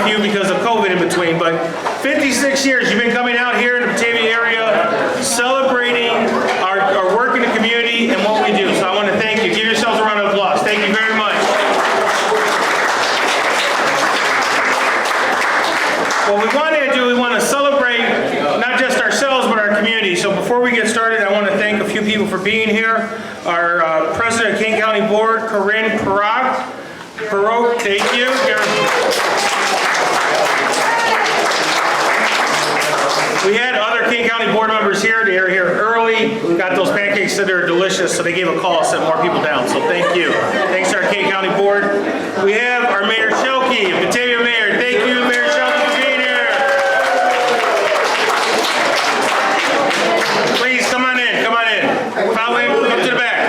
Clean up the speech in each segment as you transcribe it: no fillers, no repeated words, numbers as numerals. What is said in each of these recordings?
few because of COVID in between, but 56 years you've been coming out here in the Batavia area, celebrating our work in the community and what we do. So I want to thank you. Give yourselves a round of applause. Thank you very much. What we want to do, we want to celebrate not just ourselves, but our community. So before we get started, I want to thank a few people for being here. Our President of King County Board, Corinne Perot, thank you. We had other King County Board members here. They are here early. Got those pancakes that are delicious, so they gave a call, sent more people down. So thank you. Thanks to our King County Board. We have our Mayor Shelkey, Batavia Mayor. Thank you, Mayor Shelkey, for being here. Please come on in. Come on in. Follow him. Come to the back.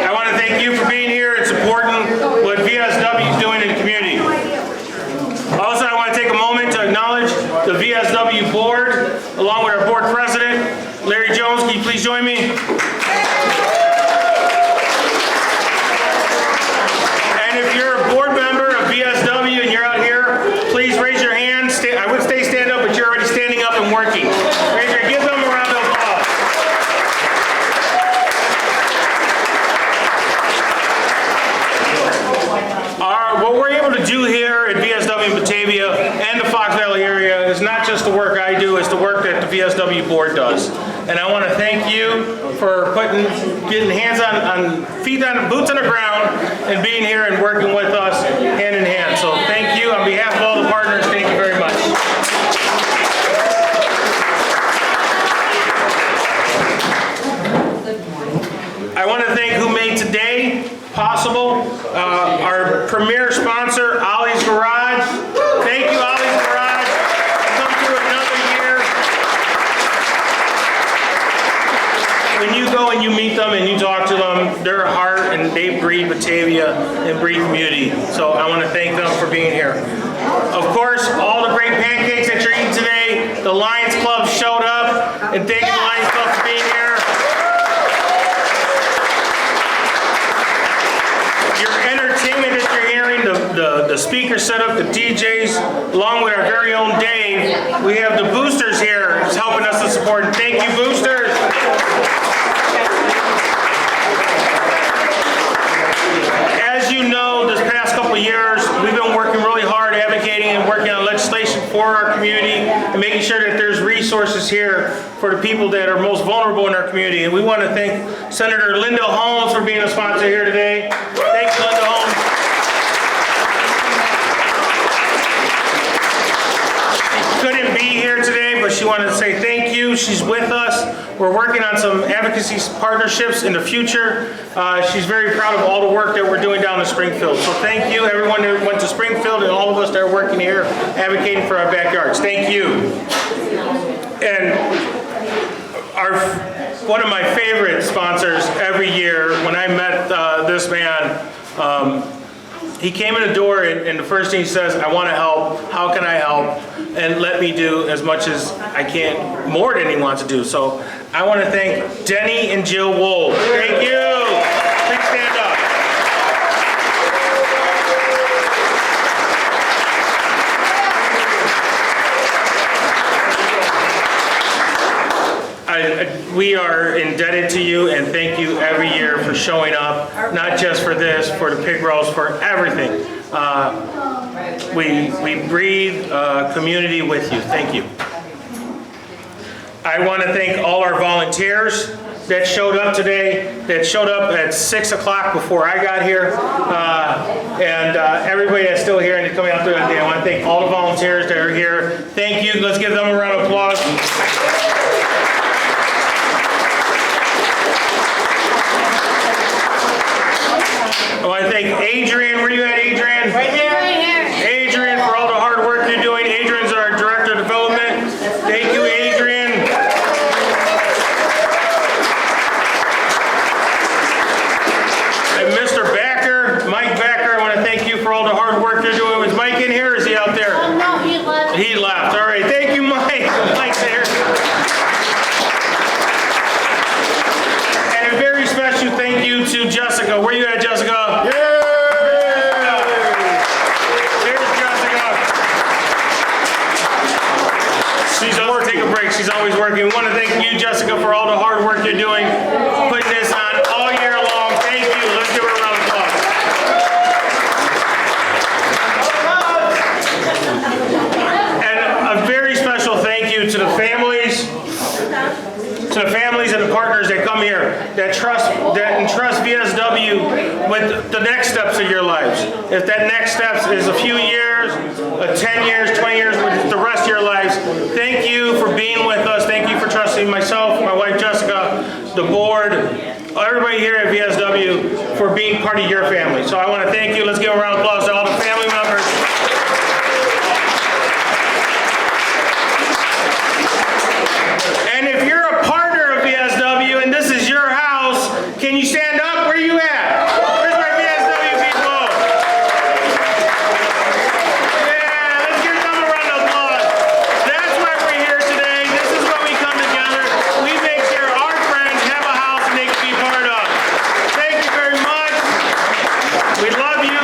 I want to thank you for being here and supporting what VSW is doing in the community. Also, I want to take a moment to acknowledge the VSW board, along with our board president, Larry Jones. Can you please join me? And if you're a board member of VSW and you're out here, please raise your hand. I would say stand up, but you're already standing up and working. Raise your hand. Give them a round of applause. What we're able to do here at VSW Batavia and the Fox Valley area is not just the work I do, it's the work that the VSW board does. And I want to thank you for getting hands on, feet on, boots on the ground and being here and working with us hand in hand. So thank you on behalf of all the partners, thank you very much. I want to thank who made today possible. Our premier sponsor, Ollie's Garage. Thank you, Ollie's Garage. Come through another year. When you go and you meet them and you talk to them, their heart and they breed Batavia and breed community. So I want to thank them for being here. Of course, all the great pancakes that you're eating today, the Lions Club showed up, and thank the Lions Club for being here. Your entertainment that you're hearing, the speaker setup, the DJs, along with our very own Dave. We have the boosters here helping us to support. Thank you, boosters. As you know, this past couple of years, we've been working really hard, advocating and working on legislation for our community and making sure that there's resources here for the people that are most vulnerable in our community. And we want to thank Senator Linda Holmes for being a sponsor here today. Thanks, Linda Holmes. Couldn't be here today, but she wanted to say thank you. She's with us. We're working on some advocacy partnerships in the future. She's very proud of all the work that we're doing down in Springfield. So thank you, everyone that went to Springfield and all of us that are working here advocating for our backyards. Thank you. And one of my favorite sponsors every year, when I met this man, he came in the door and the first thing he says, I want to help, how can I help? And let me do as much as I can, more than he wants to do. So I want to thank Denny and Jill Wold. Thank you. Please stand up. We are indebted to you and thank you every year for showing up, not just for this, for the pig roast, for everything. We breathe community with you. Thank you. I want to thank all our volunteers that showed up today, that showed up at 6 o'clock before I got here, and everybody that's still here and coming out through that day. I want to thank all the volunteers that are here. Thank you. Let's give them a round of applause. I want to thank Adrian. Where are you at, Adrian? Right here. Right here. Adrian, for all the hard work you're doing. Adrian's our Director of Development. Thank you, Adrian. And Mr. Backer, Mike Backer, I want to thank you for all the hard work you're doing. Was Mike in here or is he out there? No, he left. He left. All right. Thank you, Mike. Mike's there. And a very special thank you to Jessica. Where you at, Jessica? Yeah! trust VSW with the next steps of your lives. If that next steps is a few years, 10 years, 20 years, with the rest of your lives, thank you for being with us. Thank you for trusting myself, my wife Jessica, the board, everybody here at VSW for being part of your family. So I want to thank you. Let's give a round of applause to all the family members. And if you're a partner of VSW and this is your house, can you stand up? Where are you at? Where's my VSW people? Yeah, let's give them a round of applause. That's why we're here today. This is when we come together. We make sure our friends have a house and they can be part of. Thank you very much. We love you.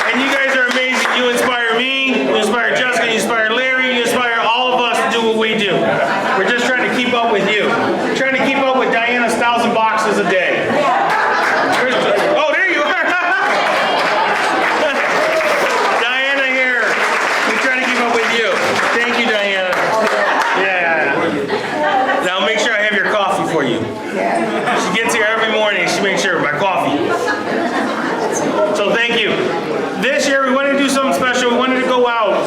And you guys are amazing. You inspire me, you inspire Jessica, you inspire Larry, you inspire all of us to do what we do. We're just trying to keep up with you. We're trying to keep up with Diana's 1,000 boxes a day. Oh, there you are. Diana here. We're trying to keep up with you. Thank you, Diana. Yeah. Now make sure I have your coffee for you. She gets here every morning. She makes sure my coffee. So thank you. This year we wanted to do something special. We wanted to go out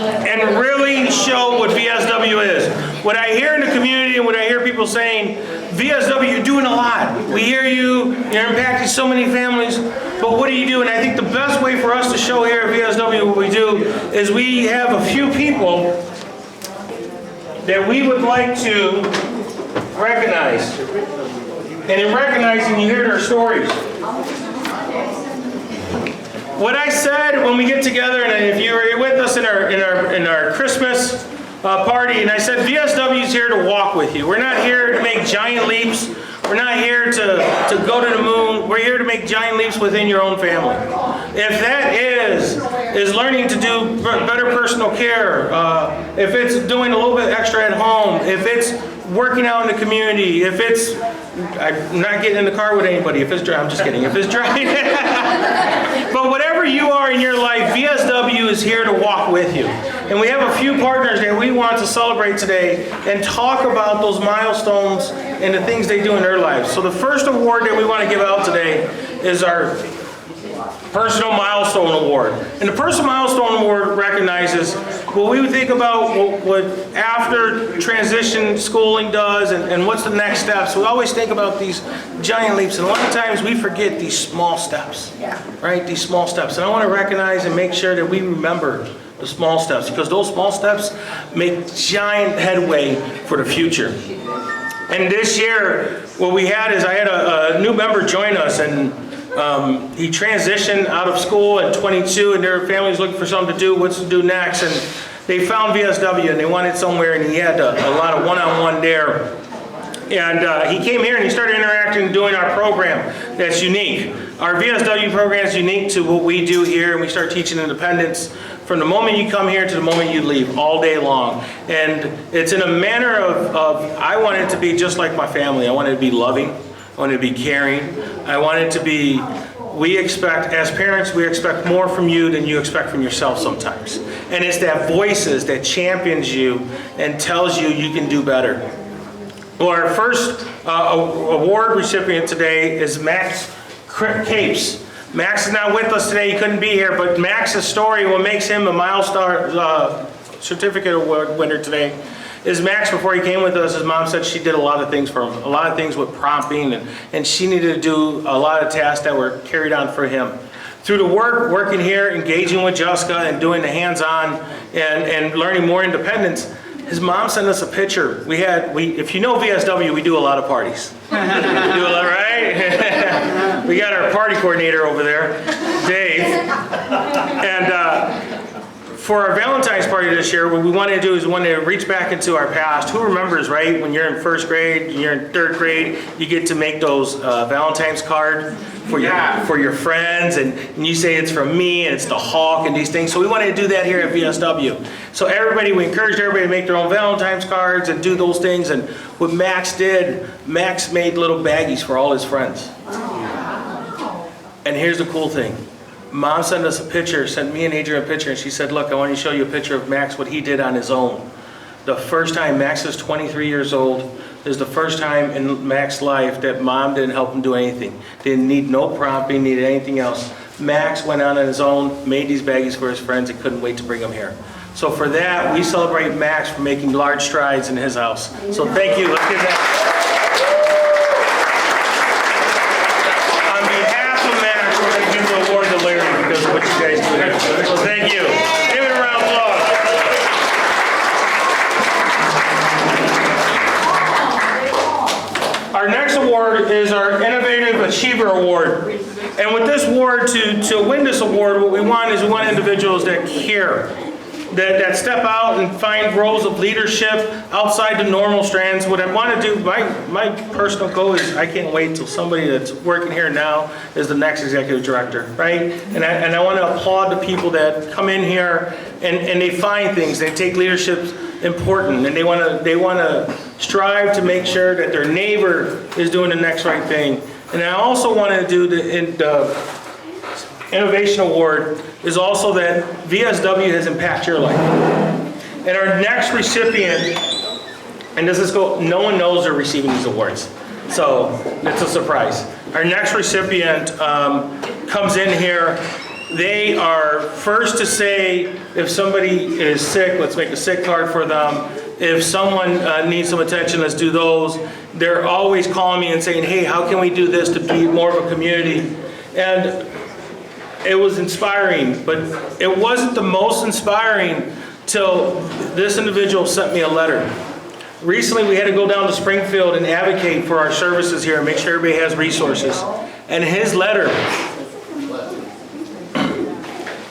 and really show what VSW is. What I hear in the community and what I hear people saying, VSW, you're doing a lot. We hear you, you're impacting so many families, but what do you do? And I think the best way for us to show here at VSW what we do is we have a few people that we would like to recognize. And in recognizing, you hear their stories. What I said when we get together, and if you were with us in our Christmas party, and I said VSW is here to walk with you. We're not here to make giant leaps. We're not here to go to the moon. We're here to make giant leaps within your own family. If that is learning to do better personal care, if it's doing a little bit extra at home, if it's working out in the community, if it's, I'm not getting in the car with anybody, if it's dry, I'm just kidding, if it's dry. But whatever you are in your life, VSW is here to walk with you. And we have a few partners that we want to celebrate today and talk about those milestones and the things they do in their lives. So the first award that we want to give out today is our Personal Milestone Award. And the Personal Milestone Award recognizes what we would think about what after transition schooling does and what's the next steps. We always think about these giant leaps, and a lot of times we forget these small steps, right? These small steps. And I want to recognize and make sure that we remember the small steps, because those small steps make giant headway for the future. And this year, what we had is I had a new member join us, and he transitioned out of school at 22, and their family's looking for something to do, what's to do next, and they found VSW and they wanted somewhere, and he had a lot of one-on-one there. And he came here and he started interacting and doing our program that's unique. Our VSW program is unique to what we do here, and we start teaching independence from the moment you come here to the moment you leave, all day long. And it's in a manner of I want it to be just like my family. I want it to be loving. I want it to be caring. I want it to be, we expect, as parents, we expect more from you than you expect from yourself sometimes. And it's that voices that champions you and tells you you can do better. Well, our first award recipient today is Max Capes. Max is not with us today, he couldn't be here, but Max's story, what makes him a milestone certificate award winner today, is Max, before he came with us, his mom said she did a lot of things for him, a lot of things with prompting, and she needed to do a lot of tasks that were carried on for him. Through the working here, engaging with Jessica and doing the hands-on and learning more independence, his mom sent us a picture. If you know VSW, we do a lot of parties. We do a lot, right? We got our party coordinator over there, Dave. And for our Valentine's party this year, what we wanted to do is we wanted to reach back into our past. Who remembers, right? When you're in first grade, you're in third grade, you get to make those Valentine's cards for your friends, and you say it's from me, and it's the Hawk, and these things. So we wanted to do that here at VSW. So we encouraged everybody to make their own Valentine's cards and do those things. And what Max did, Max made little baggies for all his friends. And here's the cool thing. Mom sent us a picture, sent me and Adrian a picture, and she said, look, I want to show you a picture of Max, what he did on his own. The first time, Max is 23 years old, is the first time in Mac's life that mom didn't help him do anything. Didn't need no prompting, needed anything else. Max went on his own, made these baggies for his friends, and couldn't wait to bring them here. So for that, we celebrate Max for making large strides in his house. So thank you. Let's give that. On behalf of Max, we're going to give the award to Larry because of what you guys do here. So thank you. Give it a round of applause. Our next award is our Innovative Achiever Award. And with this award, to win this award, what we want individuals that care, that step out and find roles of leadership outside the normal strands. What I want to do, my personal goal is I can't wait till somebody that's working here now is the next executive director, right? And I want to applaud the people that come in here and they find things, they take leadership important, and they want to strive to make sure that their neighbor is doing the next right thing. And I also want to do the Innovation Award is also that VSW has impacted your life. And our next recipient, and this is no one knows they're receiving these awards, so it's a surprise. Our next recipient comes in here. They are first to say if somebody is sick, let's make a sick card for them. If someone needs some attention, let's do those. They're always calling me and saying, hey, how can we do this to be more of a community? And it was inspiring, but it wasn't the most inspiring till this individual sent me a letter. Recently, we had to go down to Springfield and advocate for our services here and make sure everybody has resources. And his letter,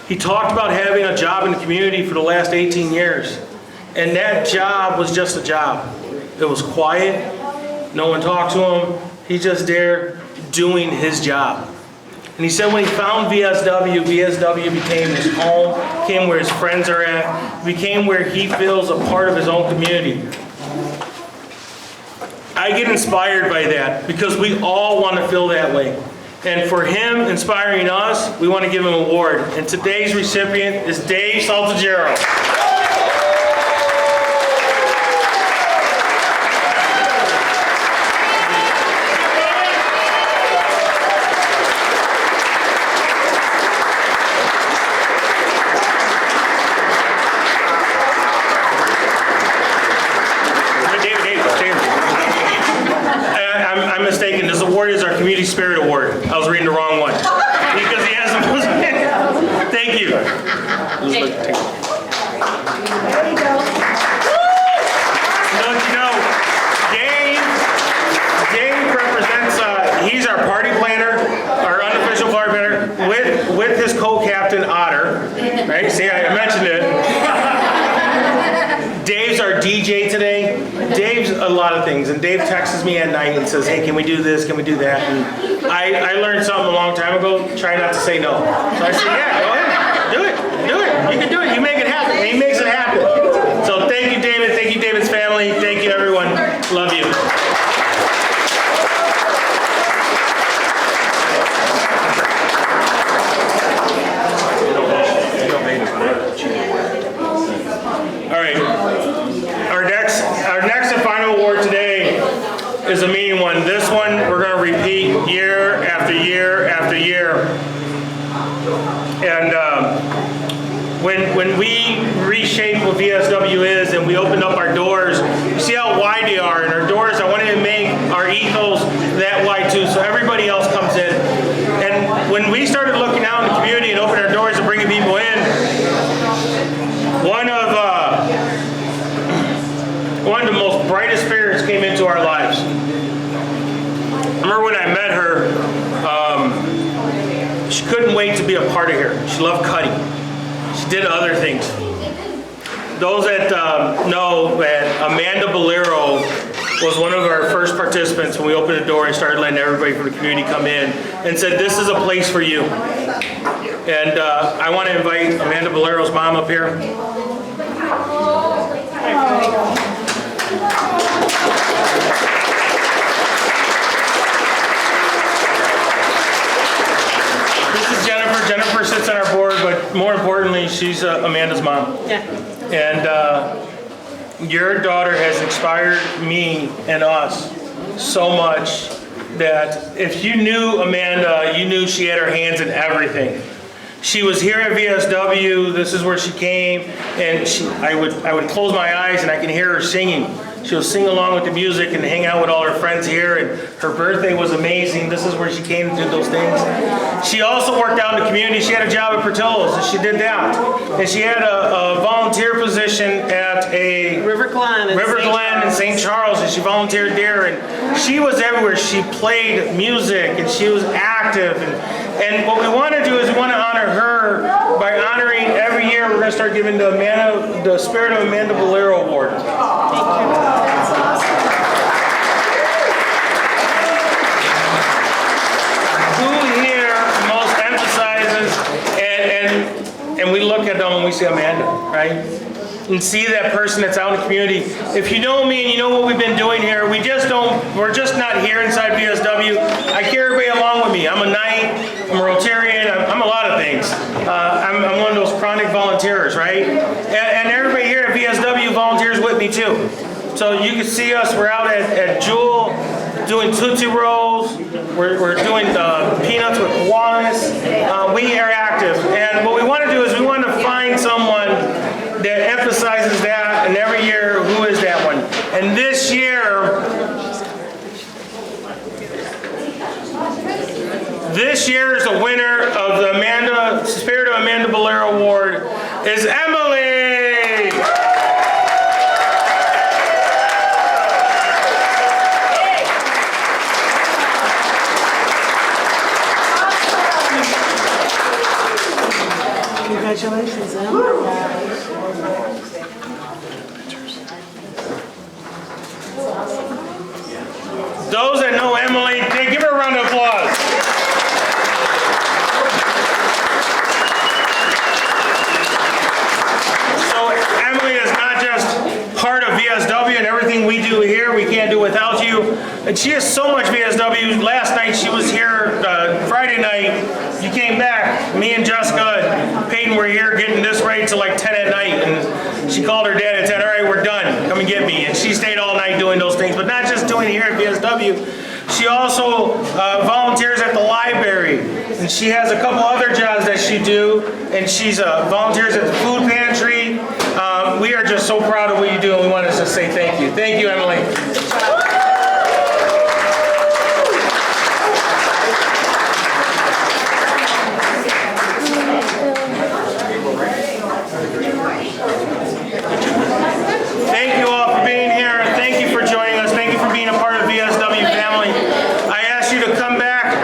he talked about having a job in the community for the last 18 years. And that job was just a job. It was quiet. No one talked to him. He's just there doing his job. And he said when he found VSW became his home, became where his friends are at, became where he feels a part of his own community. I get inspired by that because we all want to feel that way. And for him inspiring us, we want to give him an award. And today's recipient is Dave Saltagero. This award is our Community Spirit Award. I was reading the wrong one. Because he has the most. Thank you. There you go. Dave represents, he's our party planner, our unofficial party planner, with his co-captain, Otter. Right? See, I mentioned it. Dave's our DJ today. Dave's a lot of things, and Dave texts me at night and says, hey, can we do this, can we do that? And I learned something a long time ago, try not to say no. So I said, yeah, go ahead, do it, you can do it, you make it happen, and he makes it happen. So thank you, David, thank you, David's family, thank you, everyone, love you. All right, our next and final award today is a mean one. This one we're going to repeat year after year after year. And when we reshape what VSW is and we opened up our doors, you see how wide they are. And our doors, I wanted to make our ethos that wide too, so everybody else comes in. And when we started looking out in the community and opening our doors and bringing people in, one of the most brightest spirits came into our lives. I remember when I met her, she couldn't wait to be a part of here. She loved cutting. She did other things. Those that know that Amanda Bolero was one of our first participants when we opened the door and started letting everybody from the community come in and said, this is a place for you. And I want to invite Amanda Bolero's mom up here. This is Jennifer. Jennifer sits on our board, but more importantly, she's Amanda's mom. Yeah. And your daughter has inspired me and us so much that if you knew Amanda, you knew she had her hands in everything. She was here at VSW. This is where she came, and I would close my eyes and I can hear her singing. She'll sing along with the music and hang out with all her friends here, and her birthday was amazing. This is where she came to do those things. She also worked out in the community. She had a job at Portillo's, and she did that. And she had a volunteer position at a River Glen in St. Charles, and she volunteered there. And she was everywhere. She played music, and she was active. And what we want to do is we want to honor her by honoring every year. We're going to start giving the Spirit of Amanda Bolero Award. Who here most emphasizes and we look at them and we say Amanda, right? And see that person that's out in the community. If you know me and you know what we've been doing here, we're just not here inside VSW. I carry everybody along with me. I'm a knight, I'm a Rotarian, I'm a lot of things. I'm one of those chronic volunteers, right? And everybody here at VSW volunteers with me too. So you can see us, we're out at Jewel doing Tootsie Rolls, we're doing peanuts with koalas. We are active. And what we want to do is we want to find someone that emphasizes that, and every year, who is that one? And this year is the winner of the Spirit of Amanda Bolero Award is Emily! Congratulations, Emma. Those that know Emily, give her a round of applause. So Emily is not just part of VSW and everything we do here, we can't do without you. And she has so much VSW. Last night she was here, Friday night, you came back. Me and Jessica and Peyton were here getting this ready till like 10 at night. And she called her dad and said, all right, we're done. Come and get me. And she stayed all night doing those things, but not just doing it here at VSW. She also volunteers at the library. And she has a couple other jobs that she do. And she's volunteers at the food pantry. We are just so proud of what you do, and we want to just say thank you. Thank you, Emily. Thank you all for being here. Thank you for joining us. Thank you for being a part of the VSW family. I ask you to come back